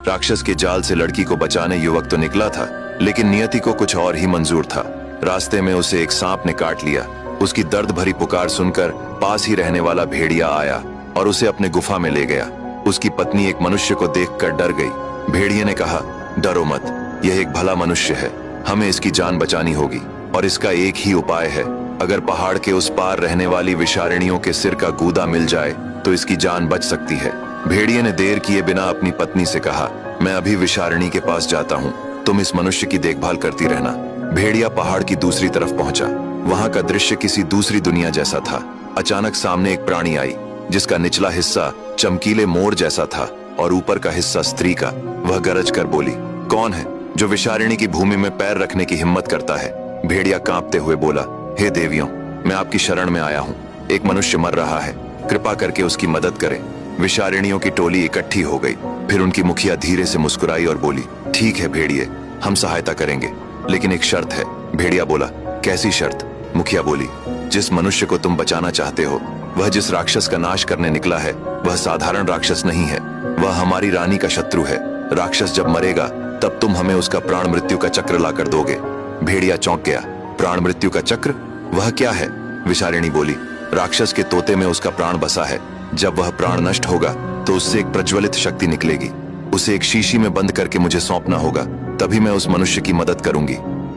राक्षस के जाल से लड़की को बचाने युवक तो निकला था, लेकिन नियति को कुछ और ही मंजूर था। रास्ते में उसे एक सांप ने काट लिया। उसकी दर्द भरी पुकार सुनकर पास ही रहने वाला भेड़िया आया और उसे अपने गुफा में ले गया। उसकी पत्नी एक मनुष्य को देखकर डर गई। भेड़िए ने कहा, डरो मत, यह एक भला मनुष्य है, हमें इसकी जान बचानी होगी और इसका एक ही उपाय है। अगर पहाड़ के उस पार रहने वाली विषारिणियों के सिर का गूदा मिल जाए तो इसकी जान बच सकती है। भेड़िए ने देर किए बिना अपनी पत्नी से कहा, मैं अभी विषारिणी के पास जाता हूँ, तुम इस मनुष्य की देखभाल करती रहना। भेड़िया पहाड़ की दूसरी तरफ पहुंचा। वहां का दृश्य किसी दूसरी दुनिया जैसा था। अचानक सामने एक प्राणी आई जिसका निचला हिस्सा चमकीले मोर जैसा था और ऊपर का हिस्सा स्त्री का। वह गरज कर बोली, कौन है जो विषारिणी की भूमि में पैर रखने की हिम्मत करता है? भेड़िया कांपते हुए बोला, हे देवियों, मैं आपकी शरण में आया हूँ। एक मनुष्य मर रहा है, कृपा करके उसकी मदद करें। विषारिणियों की टोली इकट्ठी हो गई। फिर उनकी मुखिया धीरे से मुस्कुराई और बोली, ठीक है भेड़िए, हम सहायता करेंगे, लेकिन एक शर्त है। भेड़िया बोला, कैसी शर्त? मुखिया बोली, जिस मनुष्य को तुम बचाना चाहते हो, वह जिस राक्षस का नाश करने निकला है, वह साधारण राक्षस नहीं है, वह हमारी रानी का शत्रु है। राक्षस जब मरेगा तब तुम हमें उसका प्राण मृत्यु का चक्र लाकर दोगे। भेड़िया चौंक गया। प्राण मृत्यु का चक्र? वह क्या है? विषारिणी बोली, राक्षस के तोते में उसका प्राण बसा है। जब वह प्राण नष्ट होगा तो उससे एक प्रज्वलित शक्ति निकलेगी। उसे एक शीशी में बंद करके मुझे सौंपना होगा, तभी मैं उस मनुष्य की मदद करूंगी।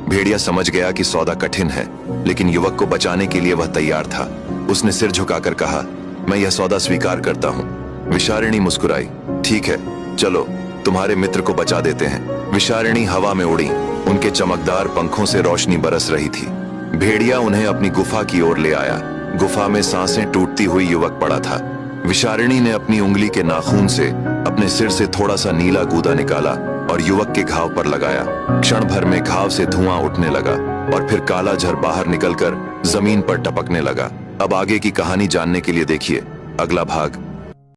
भेड़िया समझ गया कि सौदा कठिन है, लेकिन युवक को बचाने के लिए वह तैयार था। उसने सिर झुकाकर कहा, मैं यह सौदा स्वीकार करता हूँ। विषारिणी मुस्कुराई, ठीक है, चलो तुम्हारे मित्र को बचा देते हैं। विषारिणी हवा में उड़ी। उनके चमकदार पंखों से रोशनी बरस रही थी। भेड़िया उन्हें अपनी गुफा की ओर ले आया। गुफा में सांसें टूटती हुई युवक पड़ा था। विषारिणी ने अपनी उंगली के नाखून से अपने सिर से थोड़ा सा नीला गूदा निकाला और युवक के घाव पर लगाया। क्षण भर में घाव से धुआं उठने लगा और फिर काला झर बाहर निकलकर जमीन पर टपकने लगा। अब आगे की कहानी जानने के लिए देखिए अगला भाग।